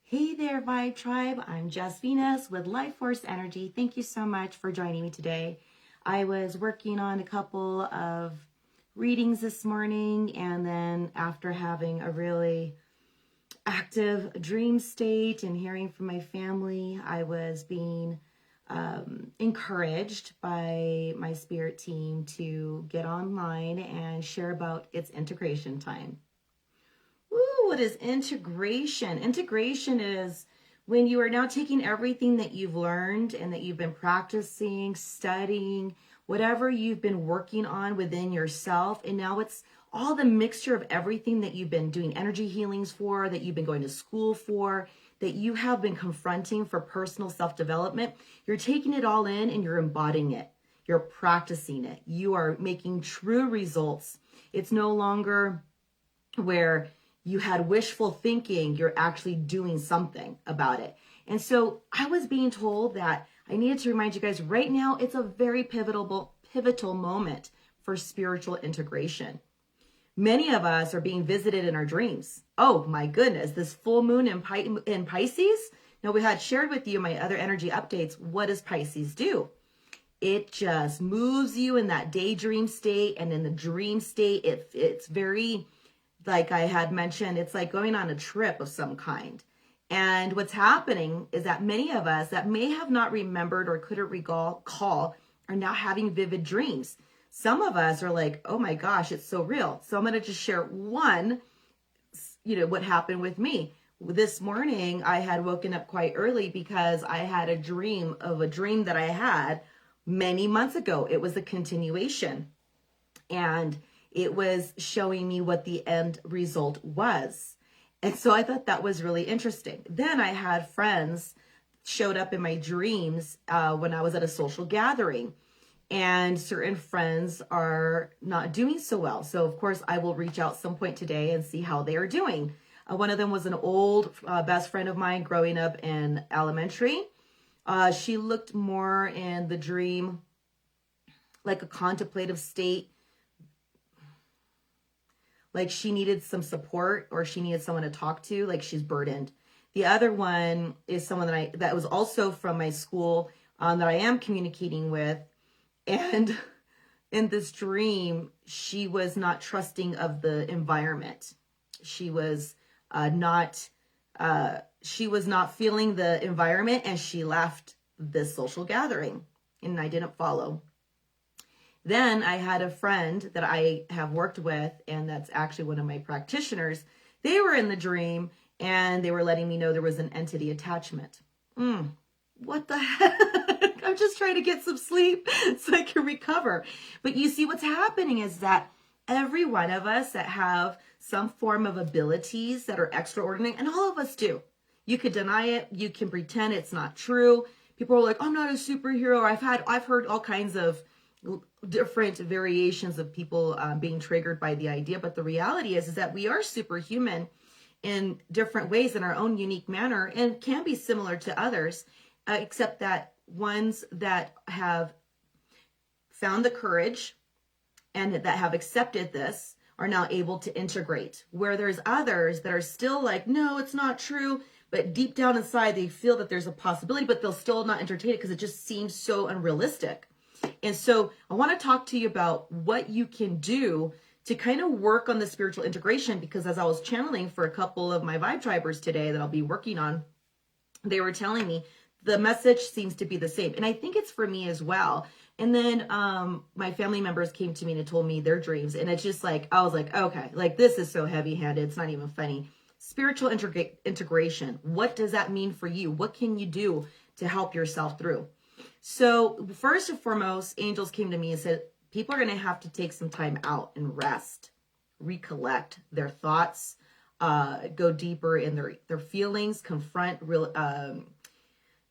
Hey there, Vibe Tribe. I'm Jess Venus with Life Force Energy. Thank you so much for joining me today. I was working on a couple of readings this morning, and then after having a really active dream state and hearing from my family, I was being encouraged by my spirit team to get online and share about its integration time. Ooh, what is integration? Integration is when you are now taking everything that you've learned and that you've been practicing, studying, whatever you've been working on within yourself, and now it's all the mixture of everything that you've been doing energy healings for, that you've been going to school for, that you have been confronting for personal self-development. You're taking it all in and you're embodying it. You're practicing it. You are making true results. It's no longer where you had wishful thinking, you're actually doing something about it. And so I was being told that I needed to remind you guys right now, it's a very pivotal moment for spiritual integration. Many of us are being visited in our dreams. Oh my goodness, this full moon in Pisces. Now we had shared with you my other energy updates. What does Pisces do? It just moves you in that daydream state, and in the dream state, it's very, like I had mentioned, it's like going on a trip of some kind. And what's happening is that many of us that may have not remembered or couldn't recall are now having vivid dreams. Some of us are like, oh my gosh, it's so real. So I'm going to just share one, what happened with me. This morning, I had woken up quite early because I had a dream that I had many months ago. It was a continuation. And it was showing me what the end result was. And so I thought that was really interesting. Then I had friends showed up in my dreams when I was at a social gathering, and certain friends are not doing so well. So of course I will reach out some point today and see how they are doing. One of them was an old best friend of mine growing up in elementary. She looked more in the dream like a contemplative state, like she needed some support or she needed someone to talk to, like she's burdened. The other one is someone that was also from my school that I am communicating with. And in this dream, she was not trusting of the environment. She was not feeling the environment, and she left this social gathering, and I didn't follow. Then I had a friend that I have worked with, and that's actually one of my practitioners. They were in the dream, and they were letting me know there was an entity attachment. What the heck? I'm just trying to get some sleep so I can recover. But you see, what's happening is that every one of us that have some form of abilities that are extraordinary, and all of us do. You could deny it. You can pretend it's not true. People are like, I'm not a superhero. I've heard all kinds of different variations of people being triggered by the idea. But the reality is that we are superhuman in different ways in our own unique manner, and can be similar to others, except that ones that have found the courage and that have accepted this are now able to integrate, where there's others that are still like, no, it's not true. But deep down inside, they feel that there's a possibility, but they'll still not entertain it because it just seems so unrealistic. And so I want to talk to you about what you can do to kind of work on the spiritual integration, because as I was channeling for a couple of my Vibe Tribers today that I'll be working on, they were telling me the message seems to be the same. And I think it's for me as well. And then my family members came to me and told me their dreams. And it's just like, I was like, okay, like this is so heavy handed. It's not even funny. Spiritual integration. What does that mean for you? What can you do to help yourself through? So first and foremost, angels came to me and said, people are going to have to take some time out and rest, recollect their thoughts, go deeper in their feelings, confront real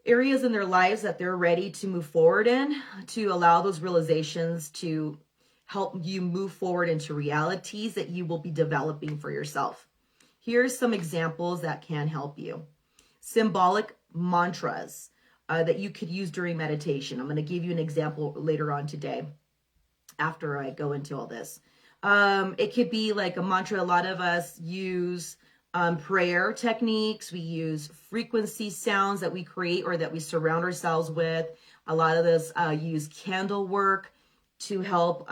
areas in their lives that they're ready to move forward in, to allow those realizations to help you move forward into realities that you will be developing for yourself. Here's some examples that can help you. Symbolic mantras that you could use during meditation. I'm going to give you an example later on today after I go into all this. It could be like a mantra a lot of us use prayer techniques. We use frequency sounds that we create or that we surround ourselves with. A lot of this use candle work to help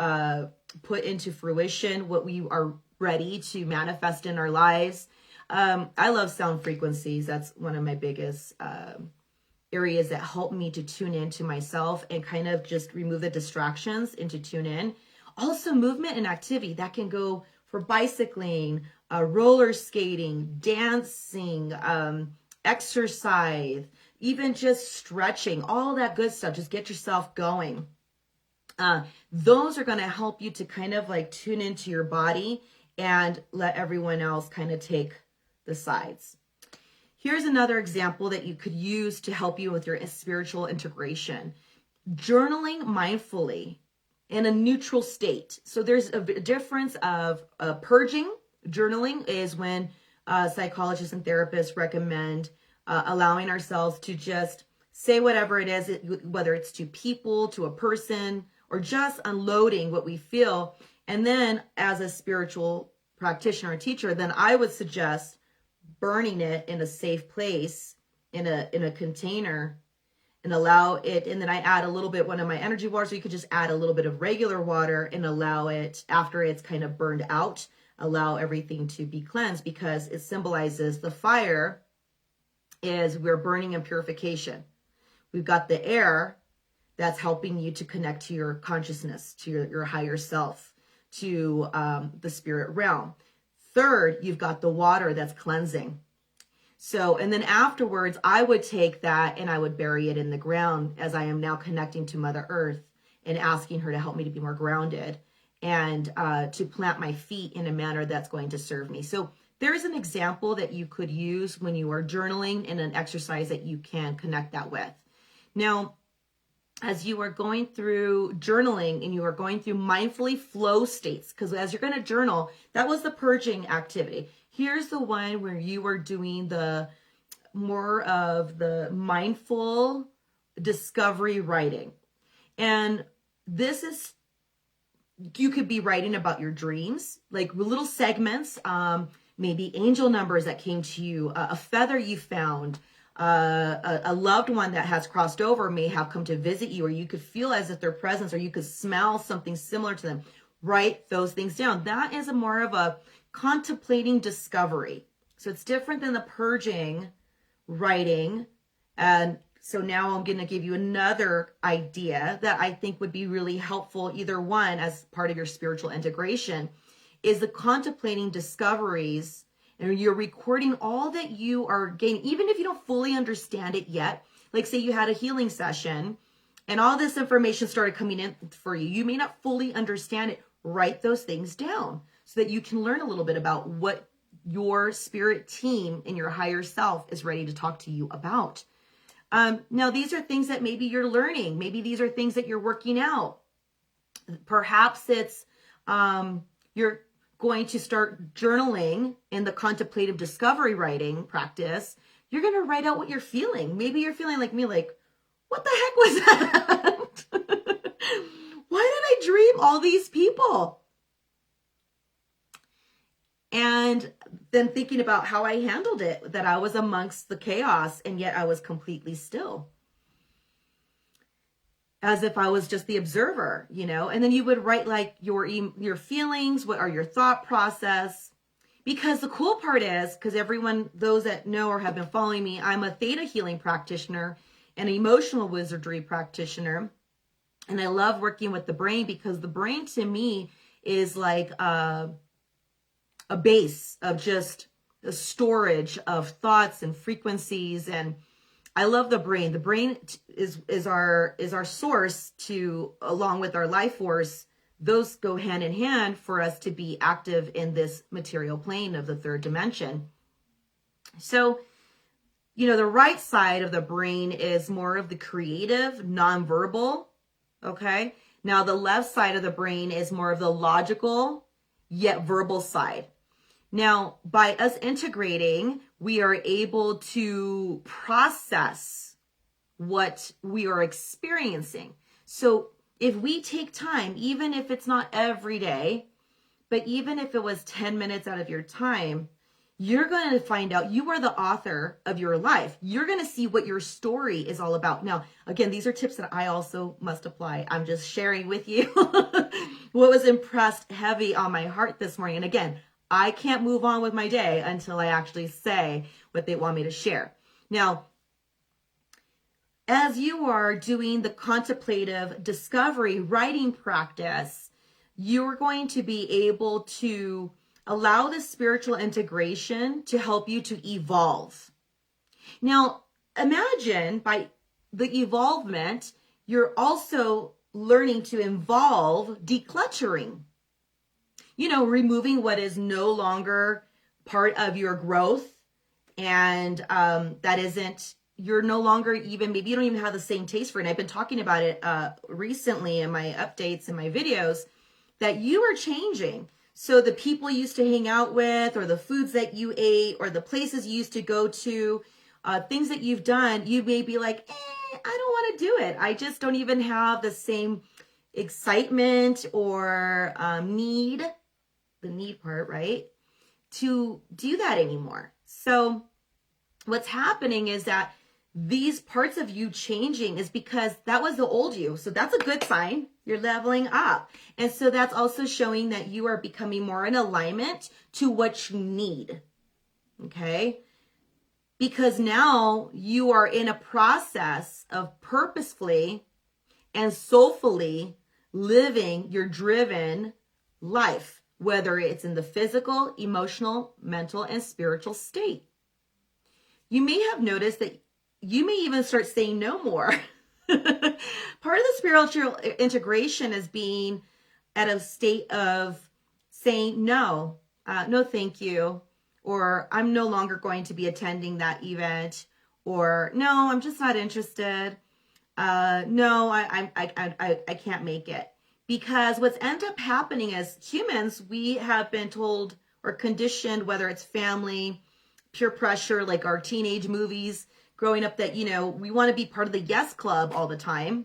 put into fruition what we are ready to manifest in our lives. I love sound frequencies. That's one of my biggest areas that help me to tune into myself and kind of just remove the distractions and to tune in. Also, movement and activity that can go for bicycling, roller skating, dancing, exercise, even just stretching, all that good stuff. Just get yourself going. Those are going to help you to kind of like tune into your body and let everyone else kind of take the sides. Here's another example that you could use to help you with your spiritual integration. Journaling mindfully in a neutral state. So there's a difference of purging. Journaling is when psychologists and therapists recommend allowing ourselves to just say whatever it is, whether it's to people, to a person, or just unloading what we feel. And then as a spiritual practitioner or teacher, then I would suggest burning it in a safe place, in a container, and allow it. And then I add a little bit, one of my energy waters, so you could just add a little bit of regular water and allow it, after it's kind of burned out, allow everything to be cleansed, because it symbolizes the fire is we're burning in purification. We've got the air that's helping you to connect to your consciousness, to your higher self, to the spirit realm. Third, you've got the water that's cleansing. So, and then afterwards, I would take that and I would bury it in the ground, as I am now connecting to Mother Earth and asking her to help me to be more grounded and to plant my feet in a manner that's going to serve me. So there's an example that you could use when you are journaling, and an exercise that you can connect that with. Now, as you are going through journaling and you are going through mindfully flow states, because as you're going to journal, that was the purging activity. Here's the one where you are doing the more of the mindful discovery writing. And this is, you could be writing about your dreams, like little segments, maybe angel numbers that came to you, a feather you found, a loved one that has crossed over may have come to visit you, or you could feel as if their presence, or you could smell something similar to them. Write those things down. That is a more of a contemplating discovery. So it's different than the purging writing. And so now I'm going to give you another idea that I think would be really helpful. Either one, as part of your spiritual integration, is the contemplating discoveries. And you're recording all that you are gaining, even if you don't fully understand it yet. Like say you had a healing session and all this information started coming in for you. You may not fully understand it. Write those things down so that you can learn a little bit about what your spirit team and your higher self is ready to talk to you about. Now, these are things that maybe you're learning. Maybe these are things that you're working out. Perhaps it's you're going to start journaling in the contemplative discovery writing practice. You're going to write out what you're feeling. Maybe you're feeling like me, like, what the heck was that? Why did I dream all these people? And then thinking about how I handled it, that I was amongst the chaos and yet I was completely still. As if I was just the observer, you know? And then you would write like your feelings, what are your thought process? Because the cool part is, because everyone, those that know or have been following me, I'm a theta healing practitioner and emotional wizardry practitioner. And I love working with the brain, because the brain to me is like a base of just a storage of thoughts and frequencies. And I love the brain. The brain is our source to, along with our life force, those go hand in hand for us to be active in this material plane of the third dimension. So, you know, the right side of the brain is more of the creative, nonverbal. Okay. Now the left side of the brain is more of the logical, yet verbal side. Now, by us integrating, we are able to process what we are experiencing. So if we take time, even if it's not every day, but even if it was 10 minutes out of your time, you're going to find out you are the author of your life. You're going to see what your story is all about. Now, again, these are tips that I also must apply. I'm just sharing with you what was impressed heavy on my heart this morning. And again, I can't move on with my day until I actually say what they want me to share. Now, as you are doing the contemplative discovery writing practice, you're going to be able to allow the spiritual integration to help you to evolve. Now, imagine by the evolvement, you're also learning to involve decluttering. You know, removing what is no longer part of your growth, and that isn't, you're no longer even, maybe you don't even have the same taste for it. And I've been talking about it recently in my updates and my videos, that you are changing. So the people you used to hang out with, or the foods that you ate, or the places you used to go to, things that you've done, you may be like, I don't want to do it. I just don't even have the same excitement or need, the need part, right, to do that anymore. So what's happening is that these parts of you changing is because that was the old you. So that's a good sign. You're leveling up. And so that's also showing that you are becoming more in alignment to what you need. Okay? Because now you are in a process of purposefully and soulfully living your driven life, whether it's in the physical, emotional, mental, and spiritual state. You may have noticed that you may even start saying no more. Part of the spiritual integration is being at a state of saying no, no thank you, or I'm no longer going to be attending that event, or no, I'm just not interested. No, I can't make it. Because what's ended up happening as humans, we have been told or conditioned, whether it's family, peer pressure, like our teenage movies growing up, that, you know, we want to be part of the yes club all the time,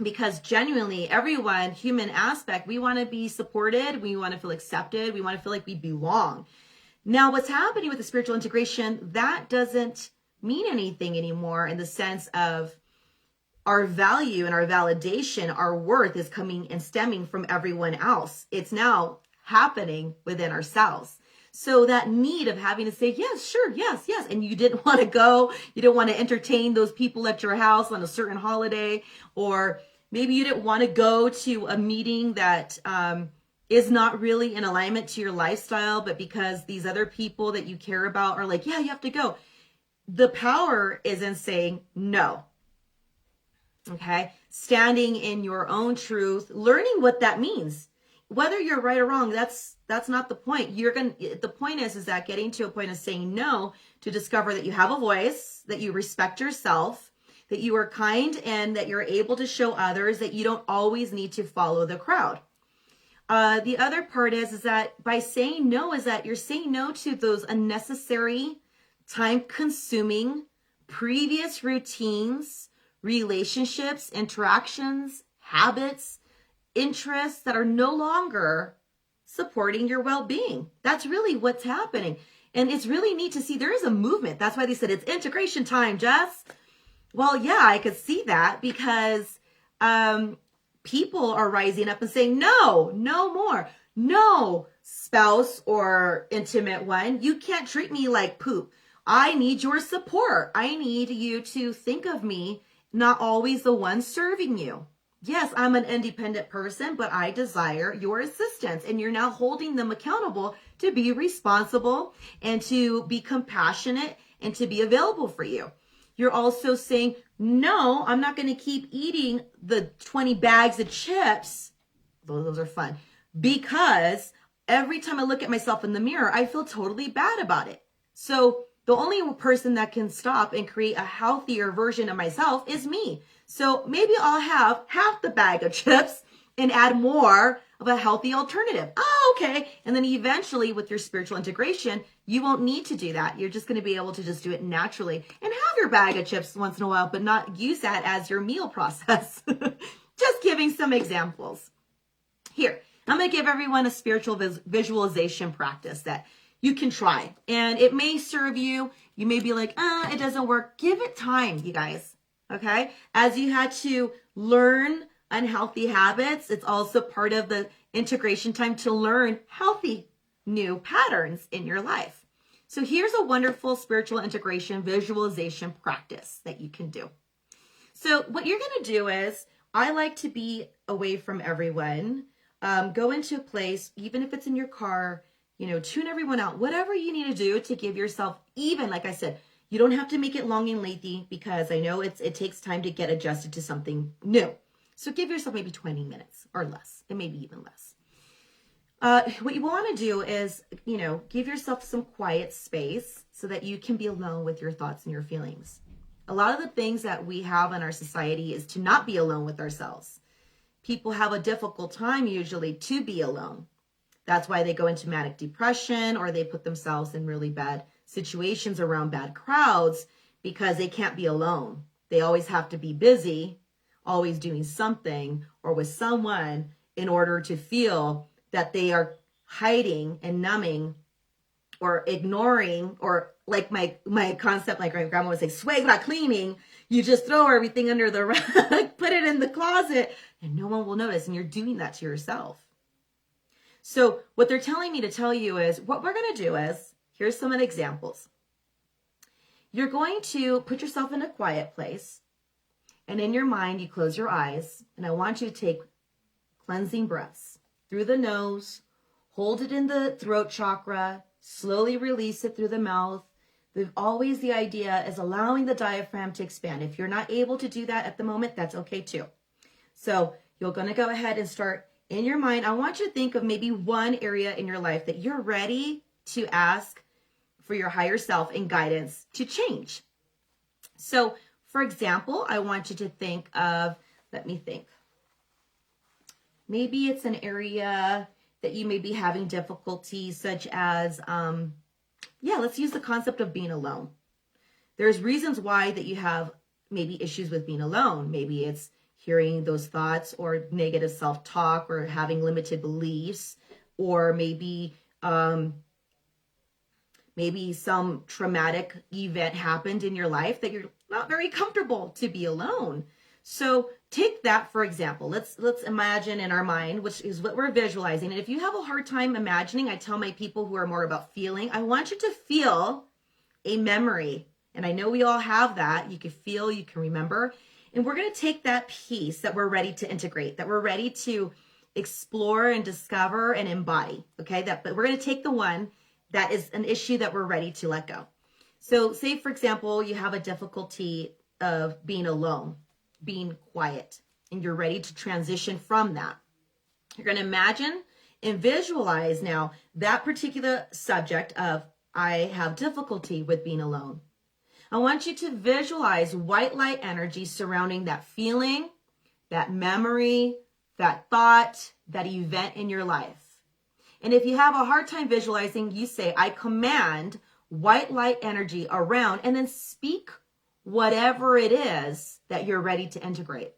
because genuinely everyone, human aspect, we want to be supported. We want to feel accepted. We want to feel like we belong. Now, what's happening with the spiritual integration, that doesn't mean anything anymore, in the sense of our value and our validation, our worth is coming and stemming from everyone else. It's now happening within ourselves. So that need of having to say, yes, sure, yes, yes. And you didn't want to go, you didn't want to entertain those people at your house on a certain holiday, or maybe you didn't want to go to a meeting that is not really in alignment to your lifestyle, but because these other people that you care about are like, yeah, you have to go. The power is in saying no. Okay? Standing in your own truth, learning what that means. Whether you're right or wrong, that's not the point. The point is that getting to a point of saying no, to discover that you have a voice, that you respect yourself, that you are kind, and that you're able to show others that you don't always need to follow the crowd. The other part is that by saying no, is that you're saying no to those unnecessary, time-consuming, previous routines, relationships, interactions, habits, interests that are no longer supporting your well-being. That's really what's happening. And it's really neat to see there is a movement. That's why they said it's integration time, Jess. Well, yeah, I could see that, because people are rising up and saying, no, no more. No, spouse or intimate one, you can't treat me like poop. I need your support. I need you to think of me, not always the one serving you. Yes, I'm an independent person, but I desire your assistance. And you're now holding them accountable to be responsible and to be compassionate and to be available for you. You're also saying, no, I'm not going to keep eating the 20 bags of chips. Those are fun. Because every time I look at myself in the mirror, I feel totally bad about it. So the only person that can stop and create a healthier version of myself is me. So maybe I'll have half the bag of chips and add more of a healthy alternative. Oh, okay. And then eventually with your spiritual integration, you won't need to do that. You're just going to be able to just do it naturally and have your bag of chips once in a while, but not use that as your meal process. Just giving some examples. Here, I'm going to give everyone a spiritual visualization practice that you can try. And it may serve you. You may be like, it doesn't work. Give it time, you guys. Okay? As you had to learn unhealthy habits, it's also part of the integration time to learn healthy new patterns in your life. So here's a wonderful spiritual integration visualization practice that you can do. So what you're going to do is, I like to be away from everyone. Go into a place, even if it's in your car, tune everyone out. Whatever you need to do to give yourself, even like I said, you don't have to make it long and lengthy, because I know it takes time to get adjusted to something new. So give yourself maybe 20 minutes or less, and maybe even less. What you want to do is, give yourself some quiet space so that you can be alone with your thoughts and your feelings. A lot of the things that we have in our society is to not be alone with ourselves. People have a difficult time usually to be alone. That's why they go into manic depression, or they put themselves in really bad situations around bad crowds, because they can't be alone. They always have to be busy, always doing something or with someone in order to feel that they are hiding and numbing or ignoring, or like my concept, like my grandma would say, swag not cleaning. You just throw everything under the rug, put it in the closet, and no one will notice. And you're doing that to yourself. So what they're telling me to tell you is, what we're going to do is, here's some of the examples. You're going to put yourself in a quiet place, and in your mind, you close your eyes, and I want you to take cleansing breaths through the nose, hold it in the throat chakra, slowly release it through the mouth. Always the idea is allowing the diaphragm to expand. If you're not able to do that at the moment, that's okay too. So you're going to go ahead and start in your mind. I want you to think of maybe one area in your life that you're ready to ask for your higher self and guidance to change. So for example, I want you to think of, let me think. Maybe it's an area that you may be having difficulty, such as, let's use the concept of being alone. There's reasons why that you have maybe issues with being alone. Maybe it's hearing those thoughts or negative self-talk, or having limited beliefs, or maybe some traumatic event happened in your life that you're not very comfortable to be alone. So take that, for example. Let's imagine in our mind, which is what we're visualizing. And if you have a hard time imagining, I tell my people who are more about feeling, I want you to feel a memory. And I know we all have that. You can feel, you can remember. And we're going to take that piece that we're ready to integrate, that we're ready to explore and discover and embody. Okay, but we're going to take the one that is an issue that we're ready to let go. So say, for example, you have a difficulty of being alone, being quiet, and you're ready to transition from that. You're going to imagine and visualize now that particular subject of, I have difficulty with being alone. I want you to visualize white light energy surrounding that feeling, that memory, that thought, that event in your life. And if you have a hard time visualizing, you say, I command white light energy around, and then speak whatever it is that you're ready to integrate.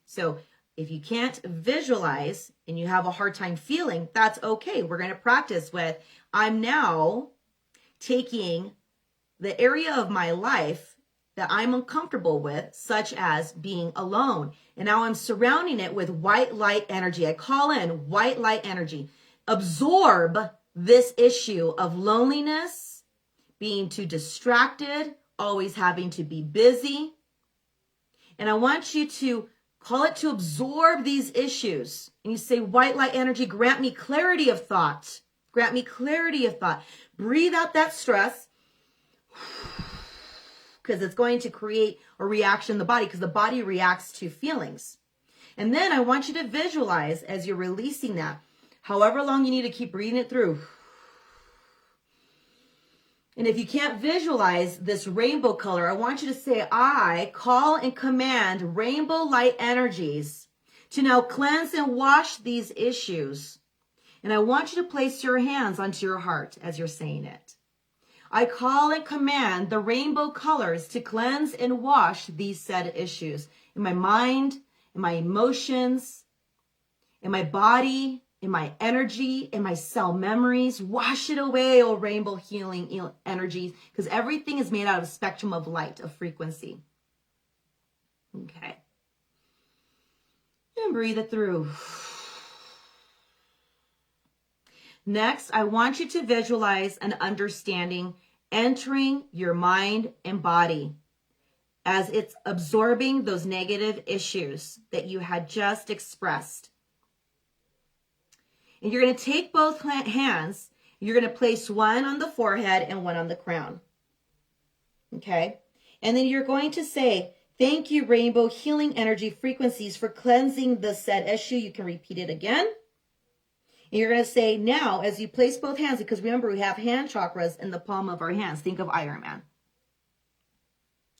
So if you can't visualize and you have a hard time feeling, that's okay. We're going to practice with, I'm now taking the area of my life that I'm uncomfortable with, such as being alone. And now I'm surrounding it with white light energy. I call in white light energy. Absorb this issue of loneliness, being too distracted, always having to be busy. And I want you to call it to absorb these issues. And you say, white light energy, grant me clarity of thought. Grant me clarity of thought. Breathe out that stress, because it's going to create a reaction in the body, because the body reacts to feelings. And then I want you to visualize as you're releasing that, however long you need to keep breathing it through. And if you can't visualize this rainbow color, I want you to say, I call and command rainbow light energies to now cleanse and wash these issues. And I want you to place your hands onto your heart as you're saying it. I call and command the rainbow colors to cleanse and wash these said issues in my mind, in my emotions, in my body, in my energy, in my cell memories. Wash it away, oh rainbow healing energies, because everything is made out of a spectrum of light, of frequency. Okay. And breathe it through. Next, I want you to visualize an understanding entering your mind and body as it's absorbing those negative issues that you had just expressed. And you're going to take both hands, you're going to place one on the forehead and one on the crown. Okay? And then you're going to say, thank you, rainbow healing energy frequencies, for cleansing the said issue. You can repeat it again. And you're going to say, now, as you place both hands, because remember, we have hand chakras in the palm of our hands. Think of Iron Man.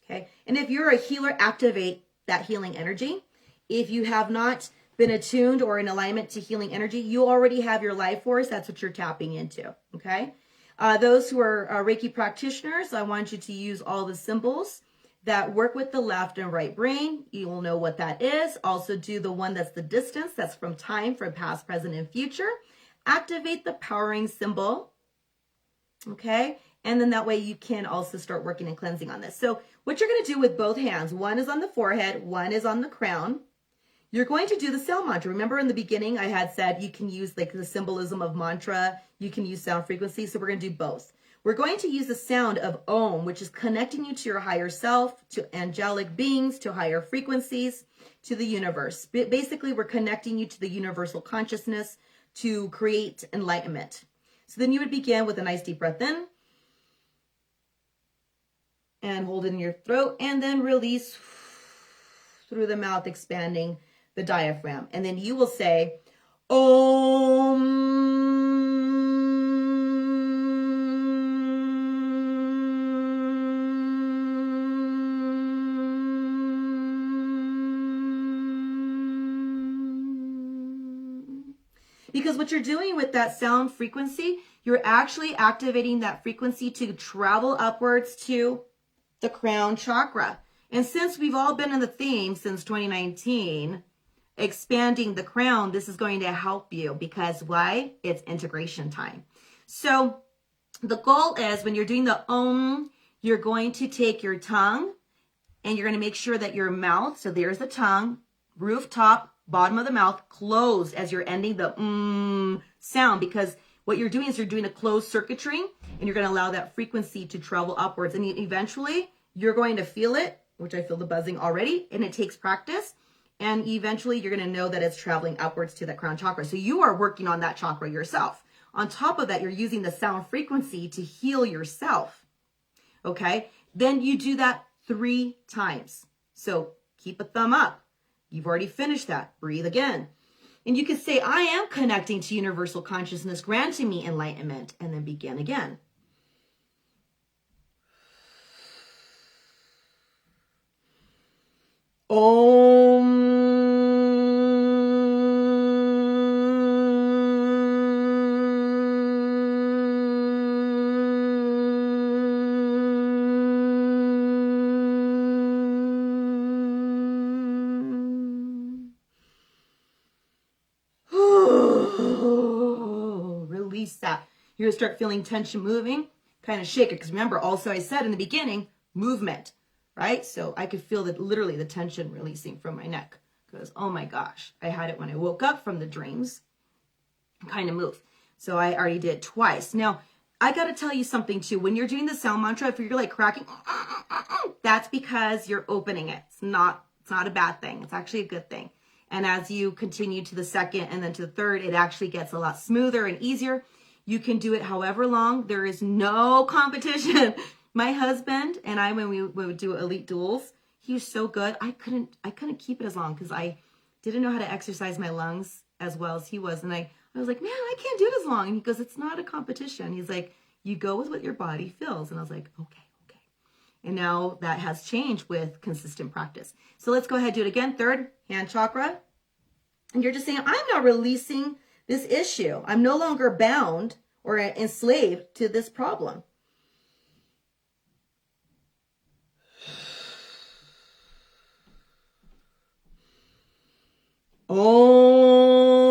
Okay? And if you're a healer, activate that healing energy. If you have not been attuned or in alignment to healing energy, you already have your life force. That's what you're tapping into. Okay? Those who are Reiki practitioners, I want you to use all the symbols that work with the left and right brain. You will know what that is. Also do the one that's the distance, that's from time, from past, present, and future. Activate the powering symbol. Okay? And then that way you can also start working and cleansing on this. So what you're going to do with both hands, one is on the forehead, one is on the crown. You're going to do the sound mantra. Remember in the beginning I had said you can use like the symbolism of mantra, you can use sound frequency, so we're going to do both. We're going to use the sound of Om, which is connecting you to your higher self, to angelic beings, to higher frequencies, to the universe. Basically, we're connecting you to the universal consciousness to create enlightenment. So then you would begin with a nice deep breath in and hold it in your throat, and then release through the mouth, expanding the diaphragm. And then you will say, Om. Because what you're doing with that sound frequency, you're actually activating that frequency to travel upwards to the crown chakra. And since we've all been in the theme since 2019, expanding the crown, this is going to help you because why? It's integration time. So the goal is when you're doing the Om, you're going to take your tongue and you're going to make sure that your mouth, so there's the tongue, rooftop, bottom of the mouth, closed as you're ending the sound, because what you're doing is you're doing a closed circuitry and you're going to allow that frequency to travel upwards. And eventually you're going to feel it, which I feel the buzzing already, and it takes practice. And eventually you're going to know that it's traveling upwards to the crown chakra. So you are working on that chakra yourself. On top of that, you're using the sound frequency to heal yourself. Okay? Then you do that 3 times. So keep a thumb up. You've already finished that. Breathe again. And you can say, I am connecting to universal consciousness, granting me enlightenment, and then begin again. Om. Release that. You're going to start feeling tension moving, kind of shake it. Because remember, also I said in the beginning, movement, right? So I could feel that literally the tension releasing from my neck. Because, oh my gosh, I had it when I woke up from the dreams. Kind of move. So I already did it twice. Now, I got to tell you something too. When you're doing the sound mantra, if you're like cracking, that's because you're opening it. It's not a bad thing. It's actually a good thing. And as you continue to the second and then to the third, it actually gets a lot smoother and easier. You can do it however long. There is no competition. My husband and I, when we would do elite duels, he was so good. I couldn't keep it as long because I didn't know how to exercise my lungs as well as he was. And I was like, man, I can't do it as long. And he goes, it's not a competition. He's like, you go with what your body feels. And I was like, okay. And now that has changed with consistent practice. So let's go ahead and do it again. Third, hand chakra. And you're just saying, I'm now releasing this issue. I'm no longer bound or enslaved to this problem. Om.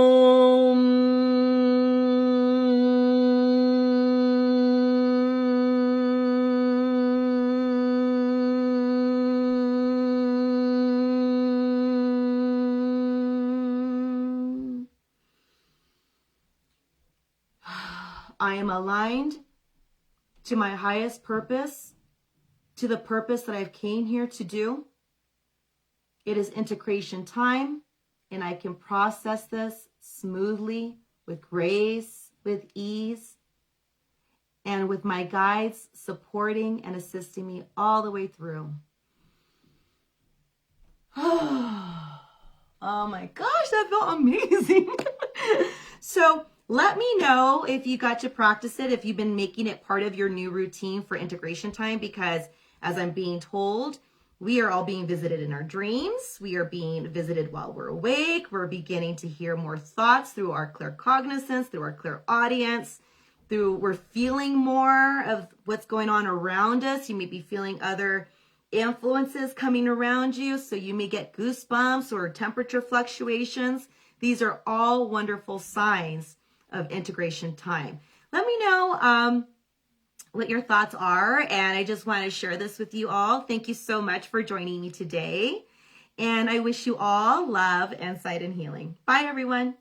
I am aligned to my highest purpose, to the purpose that I've came here to do. It is integration time, and I can process this smoothly, with grace, with ease, and with my guides supporting and assisting me all the way through. Oh my gosh, that felt amazing. So let me know if you got to practice it, if you've been making it part of your new routine for integration time, because as I'm being told, we are all being visited in our dreams. We are being visited while we're awake. We're beginning to hear more thoughts through our claircognizance, through our clairaudience, we're feeling more of what's going on around us. You may be feeling other influences coming around you, so you may get goosebumps or temperature fluctuations. These are all wonderful signs of integration time. Let me know what your thoughts are, and I just want to share this with you all. Thank you so much for joining me today, and I wish you all love, insight, and healing. Bye, everyone.